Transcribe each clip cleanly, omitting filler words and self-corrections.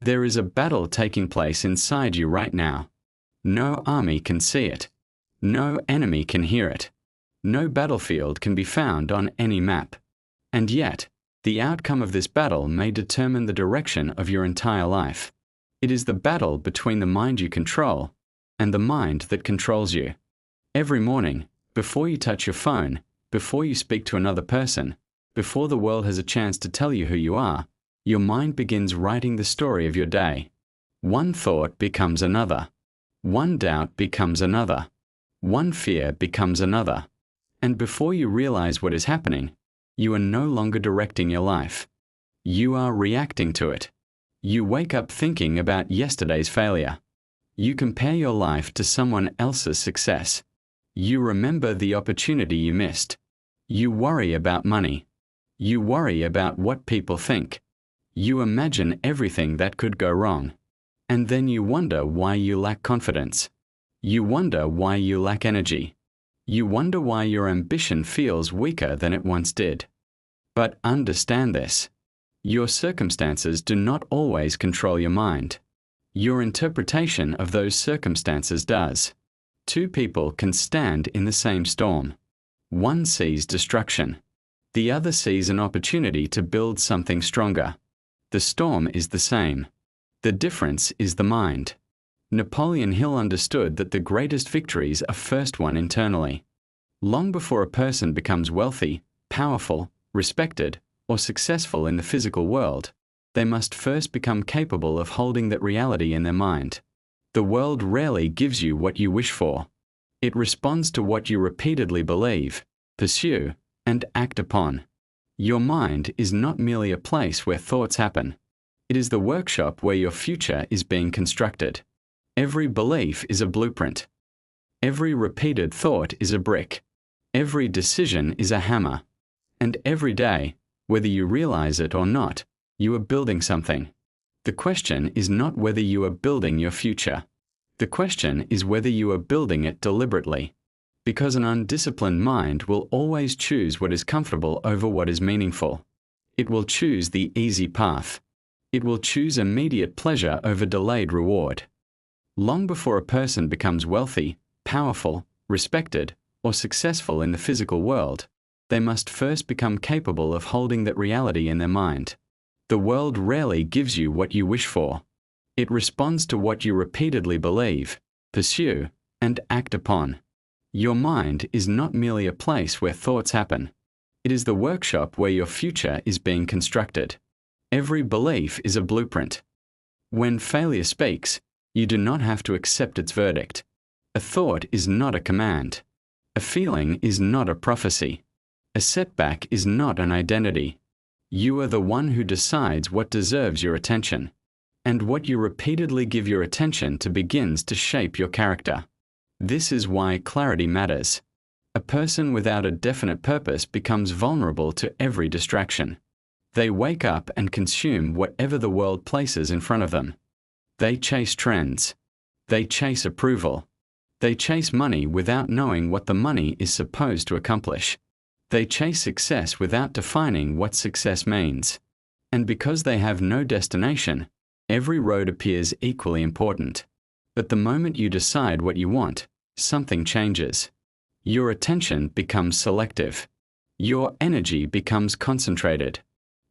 There is a battle taking place inside you right now. No army can see it. No enemy can hear it. No battlefield can be found on any map. And yet, the outcome of this battle may determine the direction of your entire life. It is the battle between the mind you control and the mind that controls you. Every morning, before you touch your phone, before you speak to another person, before the world has a chance to tell you who you are, your mind begins writing the story of your day. One thought becomes another. One doubt becomes another. One fear becomes another. And before you realize what is happening, you are no longer directing your life. You are reacting to it. You wake up thinking about yesterday's failure. You compare your life to someone else's success. You remember the opportunity you missed. You worry about money. You worry about what people think. You imagine everything that could go wrong. And then you wonder why you lack confidence. You wonder why you lack energy. You wonder why your ambition feels weaker than it once did. But understand this. Your circumstances do not always control your mind. Your interpretation of those circumstances does. Two people can stand in the same storm. One sees destruction. The other sees an opportunity to build something stronger. The storm is the same. The difference is the mind. Napoleon Hill understood that the greatest victories are first won internally. Long before a person becomes wealthy, powerful, respected, or successful in the physical world, they must first become capable of holding that reality in their mind. The world rarely gives you what you wish for. It responds to what you repeatedly believe, pursue, and act upon. Your mind is not merely a place where thoughts happen. It is the workshop where your future is being constructed. Every belief is a blueprint. Every repeated thought is a brick. Every decision is a hammer. And every day, whether you realize it or not, you are building something. The question is not whether you are building your future. The question is whether you are building it deliberately. Because an undisciplined mind will always choose what is comfortable over what is meaningful. It will choose the easy path. It will choose immediate pleasure over delayed reward. Long before a person becomes wealthy, powerful, respected, or successful in the physical world, they must first become capable of holding that reality in their mind. The world rarely gives you what you wish for. It responds to what you repeatedly believe, pursue, and act upon. Your mind is not merely a place where thoughts happen. It is the workshop where your future is being constructed. Every belief is a blueprint. When failure speaks, you do not have to accept its verdict. A thought is not a command. A feeling is not a prophecy. A setback is not an identity. You are the one who decides what deserves your attention. And what you repeatedly give your attention to begins to shape your character. This is why clarity matters. A person without a definite purpose becomes vulnerable to every distraction. They wake up and consume whatever the world places in front of them. They chase trends. They chase approval. They chase money without knowing what the money is supposed to accomplish. They chase success without defining what success means. And because they have no destination, every road appears equally important. But the moment you decide what you want, something changes. Your attention becomes selective. Your energy becomes concentrated.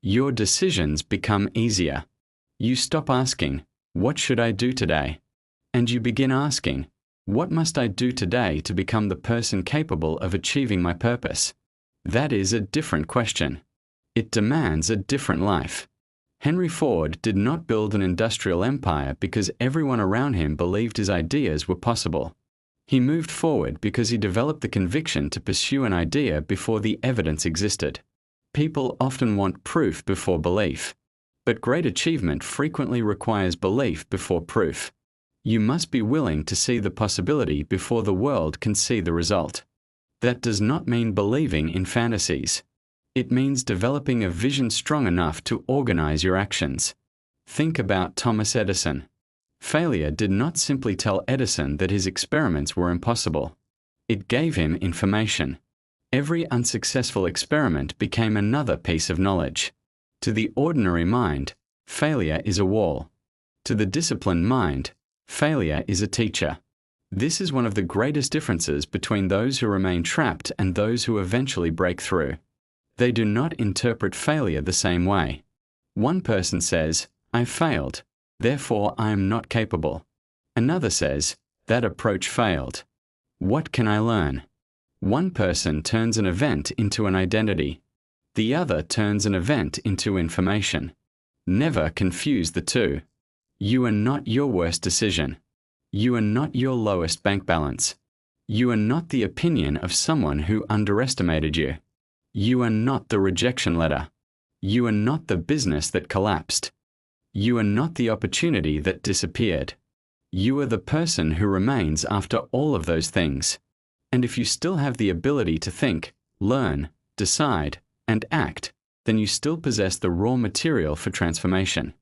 Your decisions become easier. You stop asking, "What should I do today?" And you begin asking, "What must I do today to become the person capable of achieving my purpose?" That is a different question. It demands a different life. Henry Ford did not build an industrial empire because everyone around him believed his ideas were possible. He moved forward because he developed the conviction to pursue an idea before the evidence existed. People often want proof before belief. But great achievement frequently requires belief before proof. You must be willing to see the possibility before the world can see the result. That does not mean believing in fantasies. It means developing a vision strong enough to organize your actions. Think about Thomas Edison. Failure did not simply tell Edison that his experiments were impossible. It gave him information. Every unsuccessful experiment became another piece of knowledge. To the ordinary mind, failure is a wall. To the disciplined mind, failure is a teacher. This is one of the greatest differences between those who remain trapped and those who eventually break through. They do not interpret failure the same way. One person says, "I failed, therefore I am not capable." Another says, "That approach failed. What can I learn?" One person turns an event into an identity. The other turns an event into information. Never confuse the two. You are not your worst decision. You are not your lowest bank balance. You are not the opinion of someone who underestimated you. You are not the rejection letter. You are not the business that collapsed. You are not the opportunity that disappeared. You are the person who remains after all of those things. And if you still have the ability to think, learn, decide, and act, then you still possess the raw material for transformation.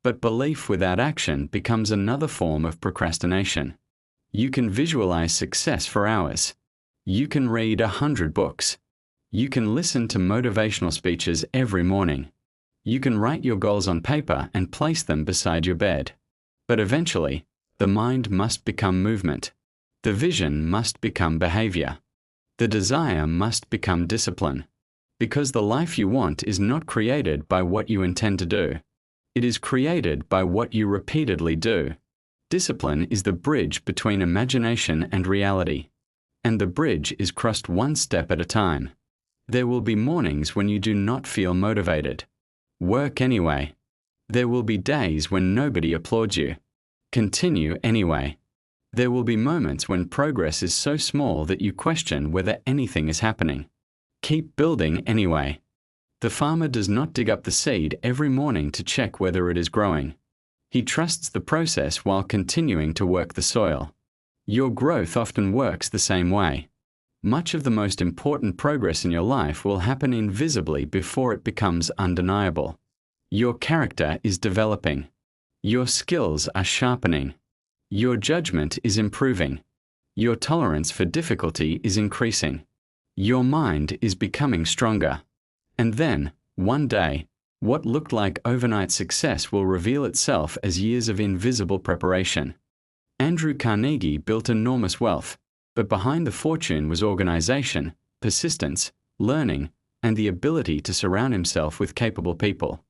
But belief without action becomes another form of procrastination. You can visualize success for hours. You can read 100 books. You can listen to motivational speeches every morning. You can write your goals on paper and place them beside your bed. But eventually, the mind must become movement. The vision must become behavior. The desire must become discipline. Because the life you want is not created by what you intend to do. It is created by what you repeatedly do. Discipline is the bridge between imagination and reality. And the bridge is crossed one step at a time. There will be mornings when you do not feel motivated. Work anyway. There will be days when nobody applauds you. Continue anyway. There will be moments when progress is so small that you question whether anything is happening. Keep building anyway. The farmer does not dig up the seed every morning to check whether it is growing. He trusts the process while continuing to work the soil. Your growth often works the same way. Much of the most important progress in your life will happen invisibly before it becomes undeniable. Your character is developing. Your skills are sharpening. Your judgment is improving. Your tolerance for difficulty is increasing. Your mind is becoming stronger. And then, one day, what looked like overnight success will reveal itself as years of invisible preparation. Andrew Carnegie built enormous wealth, but behind the fortune was organization, persistence, learning, and the ability to surround himself with capable people.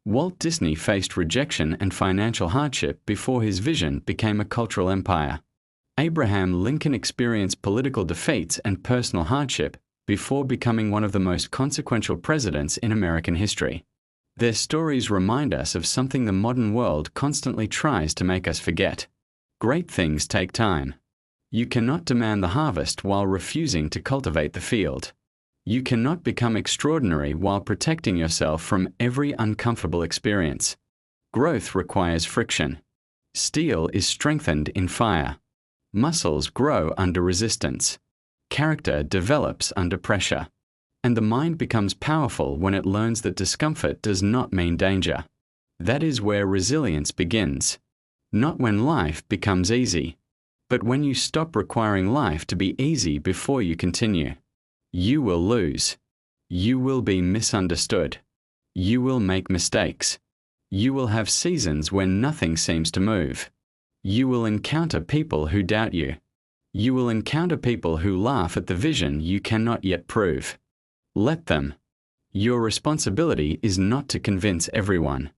Walt Disney faced rejection and financial hardship before his vision became a cultural empire. Abraham Lincoln experienced political defeats and personal hardship before becoming one of the most consequential presidents in American history. Their stories remind us of something the modern world constantly tries to make us forget. Great things take time. You cannot demand the harvest while refusing to cultivate the field. You cannot become extraordinary while protecting yourself from every uncomfortable experience. Growth requires friction. Steel is strengthened in fire. Muscles grow under resistance. Character develops under pressure. And the mind becomes powerful when it learns that discomfort does not mean danger. That is where resilience begins. Not when life becomes easy, but when you stop requiring life to be easy before you continue. You will lose. You will be misunderstood. You will make mistakes. You will have seasons when nothing seems to move. You will encounter people who doubt you. You will encounter people who laugh at the vision you cannot yet prove. Let them. Your responsibility is not to convince everyone.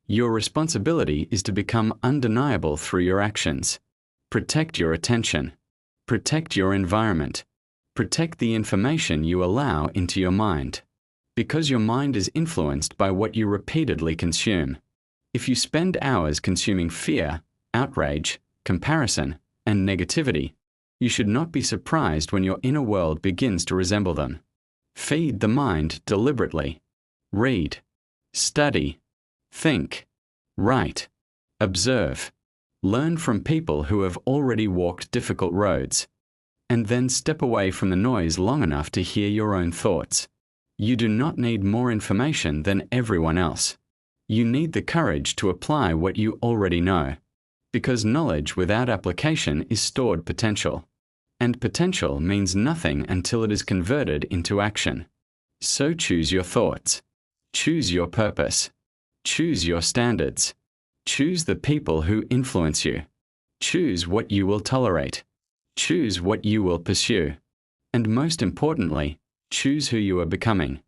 Your responsibility is to become undeniable through your actions. Protect your attention. Protect your environment. Protect the information you allow into your mind. Because your mind is influenced by what you repeatedly consume. If you spend hours consuming fear, outrage, comparison, and negativity, you should not be surprised when your inner world begins to resemble them. Feed the mind deliberately. Read. Study. Think. Write. Observe. Learn from people who have already walked difficult roads. And then step away from the noise long enough to hear your own thoughts. You do not need more information than everyone else. You need the courage to apply what you already know. Because knowledge without application is stored potential. And potential means nothing until it is converted into action. So choose your thoughts. Choose your purpose. Choose your standards. Choose the people who influence you. Choose what you will tolerate. Choose what you will pursue. And most importantly, choose who you are becoming.